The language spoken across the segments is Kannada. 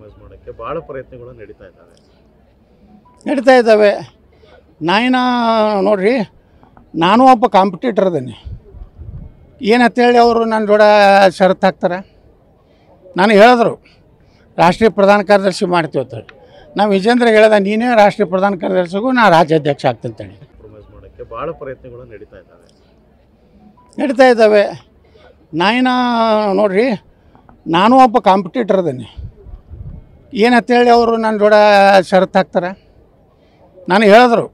ಕಾಂಪ್ರಮೈಸ್ ಮಾಡೋಕ್ಕೆ ಭಾಳ ಪ್ರಯತ್ನಗಳು ನಡೀತಾ ಇದ್ದಾವೆ. ನಾಯಿನ ನೋಡ್ರಿ, ನಾನು ಒಬ್ಬ ಕಾಂಪಿಟೇಟರ್ ಅದೇನೆ. ಏನಂತೇಳಿ ಅವರು ನನ್ನ ಜೋಡ ಷರತ್ತು ಹಾಕ್ತಾರೆ. ನಾನು ಹೇಳಿದ್ರು ರಾಷ್ಟ್ರೀಯ ಪ್ರಧಾನ ಕಾರ್ಯದರ್ಶಿ ಮಾಡ್ತೀವಿ ಅಂತೇಳಿ. ನಾವು ವಿಜೇಂದ್ರ ಹೇಳ್ದೆ, ನೀನೇ ರಾಷ್ಟ್ರೀಯ ಪ್ರಧಾನ ಕಾರ್ಯದರ್ಶಿಗೂ ನಾ ರಾಜ್ಯಾಧ್ಯಕ್ಷ ಆಗ್ತಂತೇಳಿ. ಕಾಂಪ್ರಮೈಸ್ ಮಾಡೋಕ್ಕೆ ಭಾಳ ಪ್ರಯತ್ನಗಳು ನಡೀತಾ ಇದ್ದಾವೆ. ನಾಯಿನ ನೋಡ್ರಿ, ನಾನು ಒಬ್ಬ ಕಾಂಪಿಟೇಟರ್ ಅದೇನೆ. ಏನಂತೇಳಿ ಅವರು ನನ್ನ ಜೋಡ ಷರತ್ತು ಹಾಕ್ತಾರೆ. ನಾನು ಹೇಳಿದ್ರು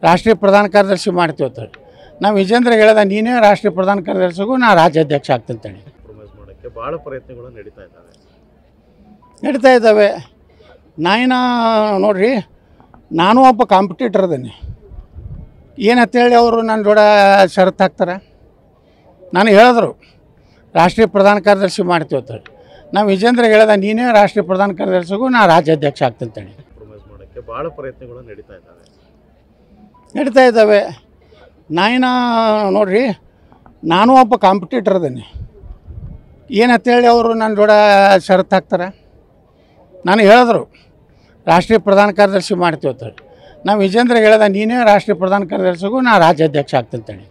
ರಾಷ್ಟ್ರೀಯ ಪ್ರಧಾನ ಕಾರ್ಯದರ್ಶಿ ಮಾಡ್ತೀವಿ ಅಂತೇಳಿ. ನಾವು ವಿಜೇಂದ್ರ ಹೇಳ್ದೆ, ನೀನೇ ರಾಷ್ಟ್ರೀಯ ಪ್ರಧಾನ ಕಾರ್ಯದರ್ಶಿಗೂ ನಾ ರಾಜ್ಯಾಧ್ಯಕ್ಷ ಆಗ್ತಂತೇಳಿ. ಕಾಂಪ್ರಮೈಸ್ ಮಾಡೋಕ್ಕೆ ಭಾಳ ಪ್ರಯತ್ನಗಳು ನಡೀತಾ ಇದ್ದಾವೆ. ನಾಯಿನ ನೋಡ್ರಿ, ನಾನು ಒಬ್ಬ ಕಾಂಪಿಟೇಟರ್ ಅದೇನೆ. ಏನಂತೇಳಿ ಅವರು ನನ್ನ ಜೋಡ ಷರತ್ತು ಹಾಕ್ತಾರೆ. ನಾನು ಹೇಳಿದ್ರು ರಾಷ್ಟ್ರೀಯ ಪ್ರಧಾನ ಕಾರ್ಯದರ್ಶಿ ಮಾಡ್ತೀವಿ ಅಂತೇಳಿ. ನಾವು ವಿಜೇಂದ್ರ ಹೇಳ್ದೆ, ನೀನೇ ರಾಷ್ಟ್ರೀಯ ಪ್ರಧಾನ ಕಾರ್ಯದರ್ಶಿಗೂ ನಾ ರಾಜ್ಯಾಧ್ಯಕ್ಷ ಆಗ್ತಂತೇಳಿ. ಕಾಂಪ್ರಮೈಸ್ ಮಾಡೋಕ್ಕೆ ಭಾಳ ಪ್ರಯತ್ನಗಳು ನಡೀತಾ ಇದ್ದಾವೆ. ನಾಯಿನ ನೋಡ್ರಿ, ನಾನು ಒಬ್ಬ ಕಾಂಪಿಟೇಟರ್ ಅದೇನೆ. ಏನಂತೇಳಿ ಅವರು ನನ್ನ ಜೋಡ ಷರತ್ತು ಹಾಕ್ತಾರೆ. ನಾನು ಹೇಳಿದ್ರು ರಾಷ್ಟ್ರೀಯ ಪ್ರಧಾನ ಕಾರ್ಯದರ್ಶಿ ಮಾಡ್ತೀವಿ ಅಂತೇಳಿ. ನಾವು ವಿಜೇಂದ್ರ ಹೇಳ್ದೆ, ನೀನೇ ರಾಷ್ಟ್ರೀಯ ಪ್ರಧಾನ ಕಾರ್ಯದರ್ಶಿಗೂ ನಾ ರಾಜ್ಯಾಧ್ಯಕ್ಷ ಆಗ್ತಂತೇಳಿ.